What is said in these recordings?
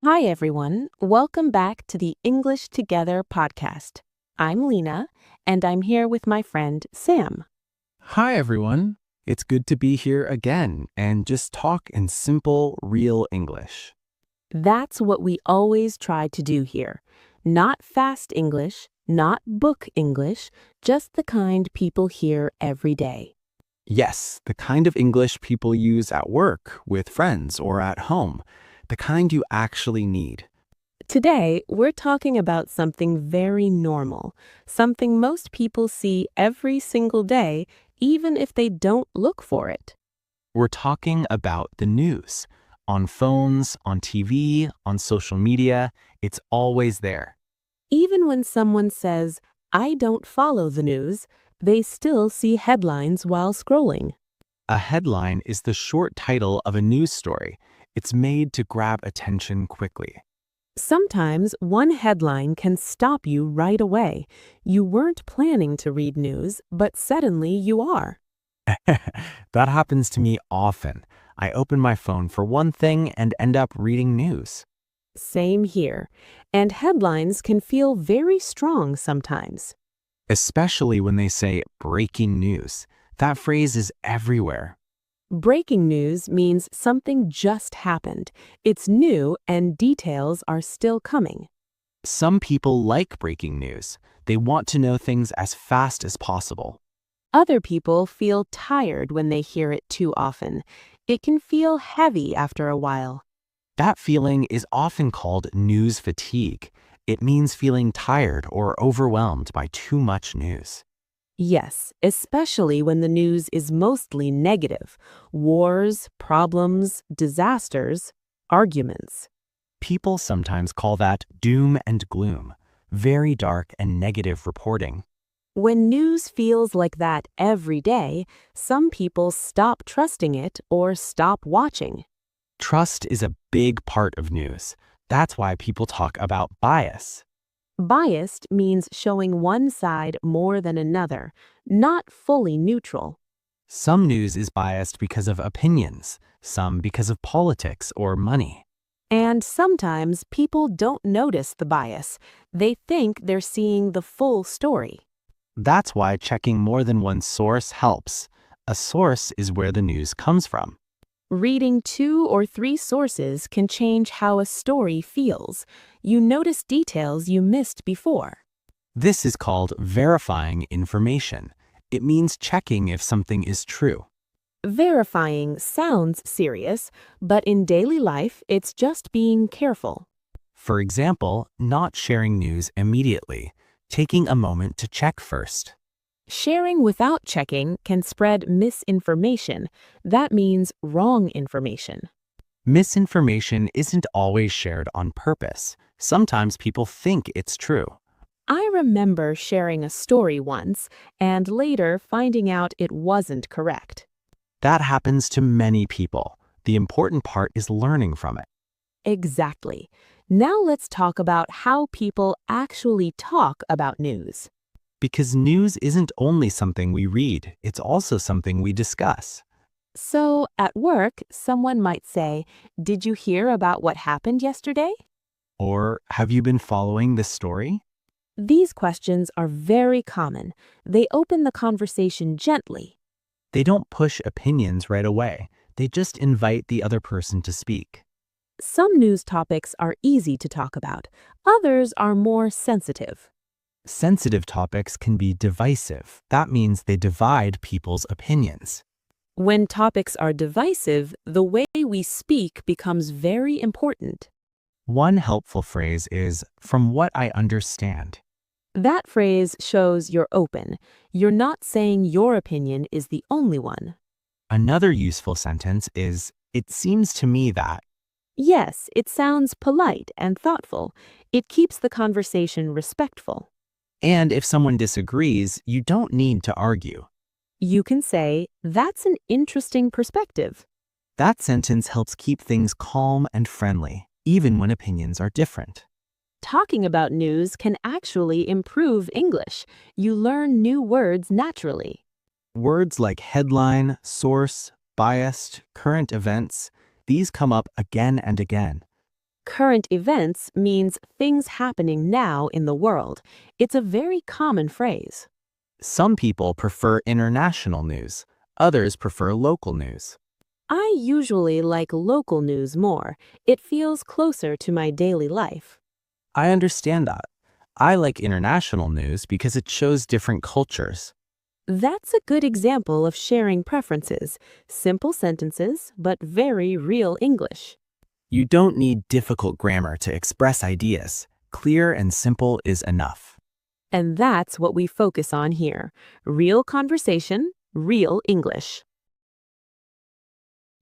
Hi, everyone. Welcome back to the English Together podcast. I'm Lina, and I'm here with my friend Sam. Hi, everyone. It's good to be here again and just talk in simple, real English. That's what we always try to do here. Not fast English, not book English, just the kind people hear every day. Yes, the kind of English people use at work, with friends, or at home. The kind you actually need. Today, we're talking about something very normal, something most people see every single day, even if they don't look for it. We're talking about the news. On phones, on TV, on social media, it's always there. Even when someone says, I don't follow the news, they still see headlines while scrolling. A headline is the short title of a news story. It's made to grab attention quickly. Sometimes one headline can stop you right away. You weren't planning to read news, but suddenly you are. That happens to me often. I open my phone for one thing and end up reading news. Same here. And headlines can feel very strong sometimes. Especially when they say breaking news. That phrase is everywhere. Breaking news means something just happened. It's new and details are still coming. Some people like breaking news. They want to know things as fast as possible. Other people feel tired when they hear it too often. It can feel heavy after a while. That feeling is often called news fatigue. It means feeling tired or overwhelmed by too much news. Yes, especially when the news is mostly negative. Wars, problems, disasters, arguments. People sometimes call that doom and gloom, very dark and negative reporting. When news feels like that every day, some people stop trusting it or stop watching. Trust is a big part of news. That's why people talk about bias. Biased means showing one side more than another, not fully neutral. Some news is biased because of opinions, some because of politics or money. And sometimes people don't notice the bias. They think they're seeing the full story. That's why checking more than one source helps. A source is where the news comes from. Reading 2 or 3 sources can change how a story feels. You notice details you missed before. This is called verifying information. It means checking if something is true. Verifying sounds serious, but in daily life, it's just being careful. For example, not sharing news immediately, taking a moment to check first. Sharing without checking can spread misinformation. That means wrong information. Misinformation isn't always shared on purpose. Sometimes people think it's true. I remember sharing a story once and later finding out it wasn't correct. That happens to many people. The important part is learning from it. Exactly. Now let's talk about how people actually talk about news. Because news isn't only something we read, it's also something we discuss. So, at work, someone might say, "Did you hear about what happened yesterday?" Or, have you been following this story? These questions are very common. They open the conversation gently. They don't push opinions right away. They just invite the other person to speak. Some news topics are easy to talk about. Others are more sensitive. Sensitive topics can be divisive. That means they divide people's opinions. When topics are divisive, the way we speak becomes very important. One helpful phrase is, "from what I understand." That phrase shows you're open. You're not saying your opinion is the only one. Another useful sentence is, "it seems to me that." Yes, it sounds polite and thoughtful. It keeps the conversation respectful. And if someone disagrees, you don't need to argue. You can say, "That's an interesting perspective." That sentence helps keep things calm and friendly, even when opinions are different. Talking about news can actually improve English. You learn new words naturally. Words like headline, source, biased, current events, these come up again and again. Current events means things happening now in the world. It's a very common phrase. Some people prefer international news. Others prefer local news. I usually like local news more. It feels closer to my daily life. I understand that. I like international news because it shows different cultures. That's a good example of sharing preferences. Simple sentences, but very real English. You don't need difficult grammar to express ideas. Clear and simple is enough. And that's what we focus on here. Real conversation, real English.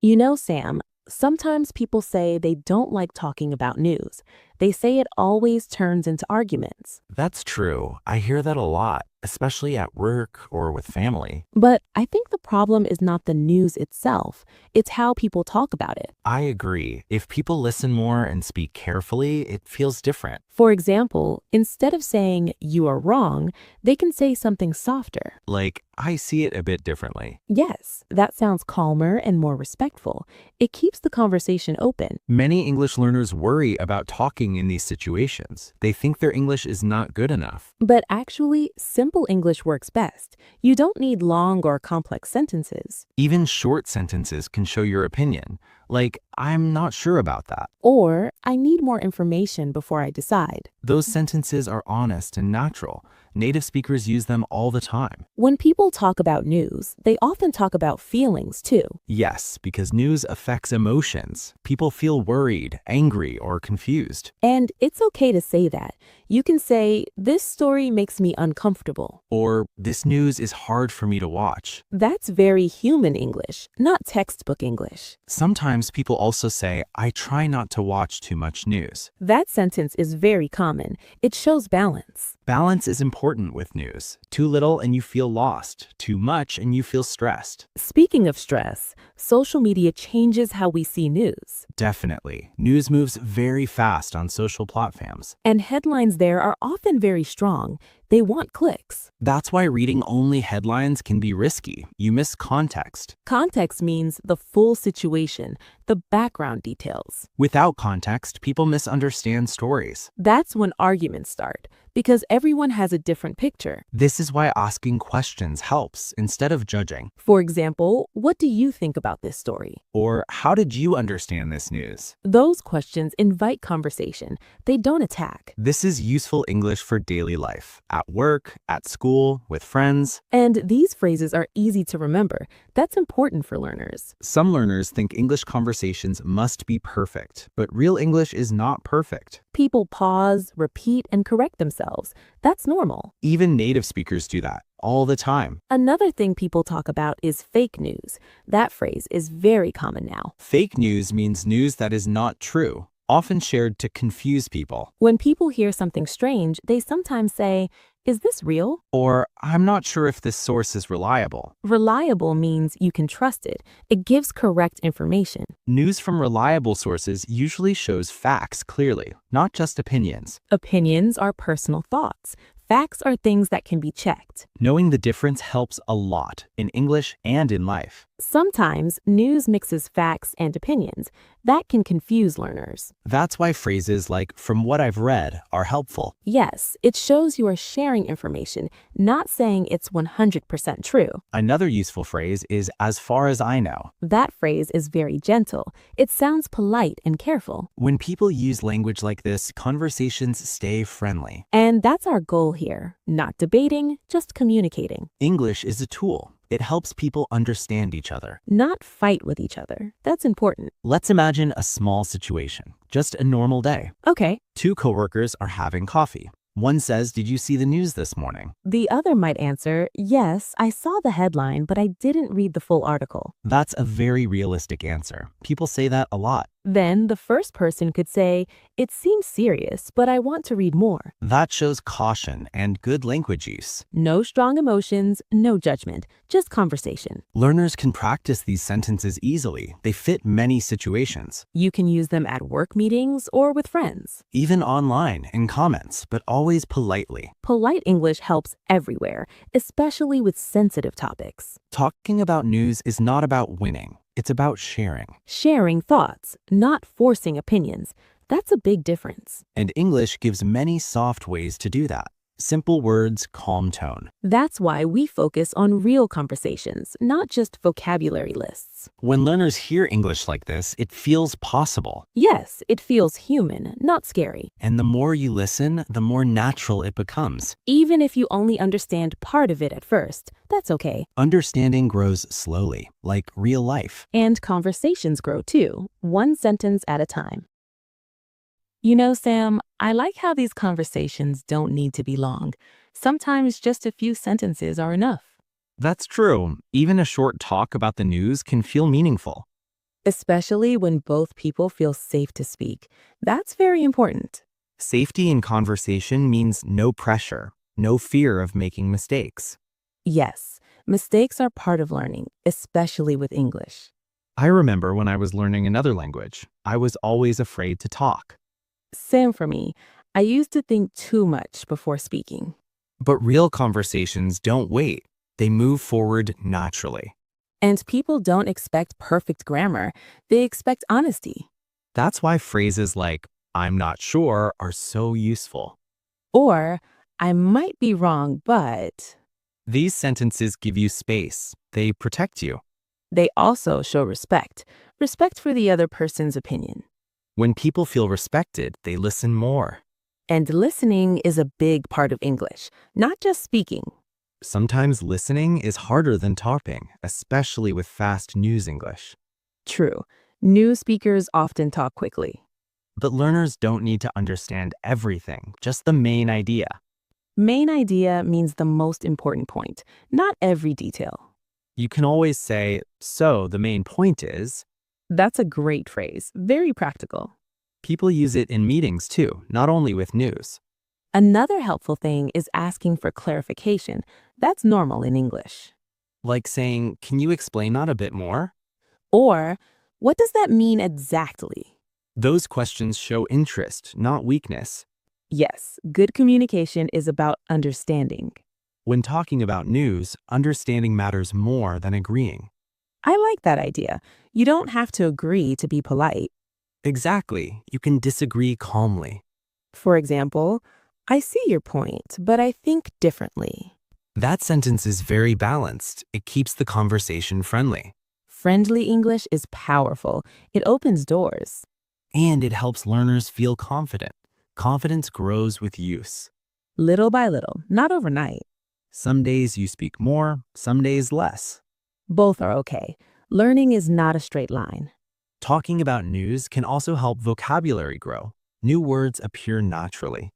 You know, Sam, sometimes people say they don't like talking about news. They say it always turns into arguments. That's true. I hear that a lot, especially at work or with family. But I think the problem is not the news itself. It's how people talk about it. I agree. If people listen more and speak carefully, it feels different. For example, instead of saying, "you are wrong," they can say something softer. Like, I see it a bit differently. Yes, that sounds calmer and more respectful. It keeps the conversation open. Many English learners worry about talking in these situations. They think their English is not good enough. But actually, simple English works best. You don't need long or complex sentences. Even short sentences can show your opinion, like, I'm not sure about that. Or, "I need more information before I decide." Those sentences are honest and natural. Native speakers use them all the time. When people talk about news, they often talk about feelings too. Yes, because news affects emotions. People feel worried, angry, or confused. And it's okay to say that. You can say, "This story makes me uncomfortable." Or, this news is hard for me to watch. That's very human English, not textbook English. Sometimes people also say, I try not to watch too much news. That sentence is very common. It shows balance. Balance is important with news. Too little and you feel lost. Too much and you feel stressed. Speaking of stress, social media changes how we see news. Definitely. News moves very fast on social platforms. And headlines there are often very strong. They want clicks. That's why reading only headlines can be risky. You miss context. Context means the full situation, the background details. Without context, people misunderstand stories. That's when arguments start, because everyone has a different picture. This is why asking questions helps instead of judging. For example, "What do you think about this story?" Or, how did you understand this news? Those questions invite conversation. They don't attack. This is useful English for daily life, at work, at school, with friends. And these phrases are easy to remember. That's important for learners. Some learners think English conversations must be perfect, but real English is not perfect. People pause, repeat, and correct themselves. That's normal. Even native speakers do that all the time. Another thing people talk about is fake news. That phrase is very common now. Fake news means news that is not true, often shared to confuse people. When people hear something strange, they sometimes say, "Is this real?" Or, I'm not sure if this source is reliable. Reliable means you can trust it. It gives correct information. News from reliable sources usually shows facts clearly, not just opinions. Opinions are personal thoughts. Facts are things that can be checked. Knowing the difference helps a lot, in English and in life. Sometimes news mixes facts and opinions. That can confuse learners. That's why phrases like, from what I've read, are helpful. Yes, it shows you are sharing information, not saying it's 100% true. Another useful phrase is, as far as I know. That phrase is very gentle. It sounds polite and careful. When people use language like this, conversations stay friendly. And that's our goal here. Not debating, just communicating. English is a tool. It helps people understand each other. Not fight with each other. That's important. Let's imagine a small situation, just a normal day. Okay. Two coworkers are having coffee. One says, did you see the news this morning? The other might answer, "Yes, I saw the headline, but I didn't read the full article." That's a very realistic answer. People say that a lot. Then the first person could say, "It seems serious, but I want to read more." That shows caution and good language use. No strong emotions, no judgment, just conversation. Learners can practice these sentences easily. They fit many situations. You can use them at work meetings or with friends. Even online, in comments, but always politely. Polite English helps everywhere, especially with sensitive topics. Talking about news is not about winning. It's about sharing. Sharing thoughts, not forcing opinions. That's a big difference. And English gives many soft ways to do that. Simple words, calm tone. That's why we focus on real conversations, not just vocabulary lists. When learners hear English like this, it feels possible. Yes, it feels human, not scary. And the more you listen, the more natural it becomes. Even if you only understand part of it at first, that's okay. Understanding grows slowly, like real life. And conversations grow too, one sentence at a time. You know, Sam, I like how these conversations don't need to be long. Sometimes just a few sentences are enough. That's true. Even a short talk about the news can feel meaningful. Especially when both people feel safe to speak. That's very important. Safety in conversation means no pressure, no fear of making mistakes. Yes, mistakes are part of learning, especially with English. I remember when I was learning another language, I was always afraid to talk. Same for me. I used to think too much before speaking. But real conversations don't wait. They move forward naturally. And people don't expect perfect grammar. They expect honesty. That's why phrases like, I'm not sure, are so useful. Or, I might be wrong, but... These sentences give you space. They protect you. They also show respect. Respect for the other person's opinion. When people feel respected, they listen more. And listening is a big part of English, not just speaking. Sometimes listening is harder than talking, especially with fast news English. True. New speakers often talk quickly. But learners don't need to understand everything, just the main idea. Main idea means the most important point, not every detail. You can always say, so the main point is. That's a great phrase, very practical. People use it in meetings too, not only with news. Another helpful thing is asking for clarification. That's normal in English. Like saying, can you explain that a bit more? Or, what does that mean exactly? Those questions show interest, not weakness. Yes, good communication is about understanding. When talking about news, understanding matters more than agreeing. I like that idea. You don't have to agree to be polite. Exactly. You can disagree calmly. For example, I see your point, but I think differently. That sentence is very balanced. It keeps the conversation friendly. Friendly English is powerful. It opens doors. And it helps learners feel confident. Confidence grows with use. Little by little, not overnight. Some days you speak more, some days less. Both are okay. Learning is not a straight line. Talking about news can also help vocabulary grow. New words appear naturally.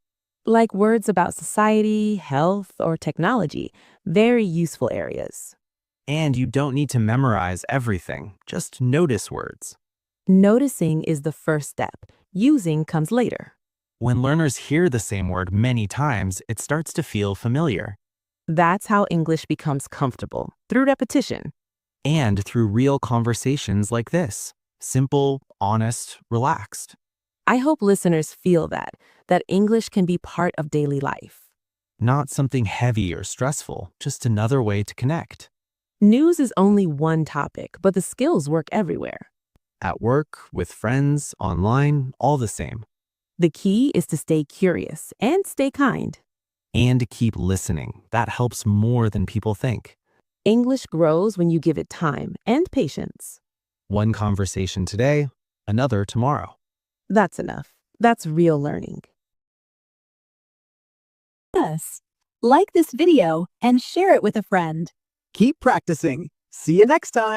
Like words about society, health, or technology, very useful areas. And you don't need to memorize everything, just notice words. Noticing is the first step. Using comes later. When learners hear the same word many times, it starts to feel familiar. That's how English becomes comfortable, through repetition. And through real conversations like this. Simple, honest, relaxed. I hope listeners feel that English can be part of daily life. Not something heavy or stressful, just another way to connect. News is only one topic, but the skills work everywhere. At work, with friends, online, all the same. The key is to stay curious and stay kind. And keep listening. That helps more than people think. English grows when you give it time and patience. One conversation today, another tomorrow. That's enough. That's real learning. Yes. Like this video and share it with a friend. Keep practicing. See you next time.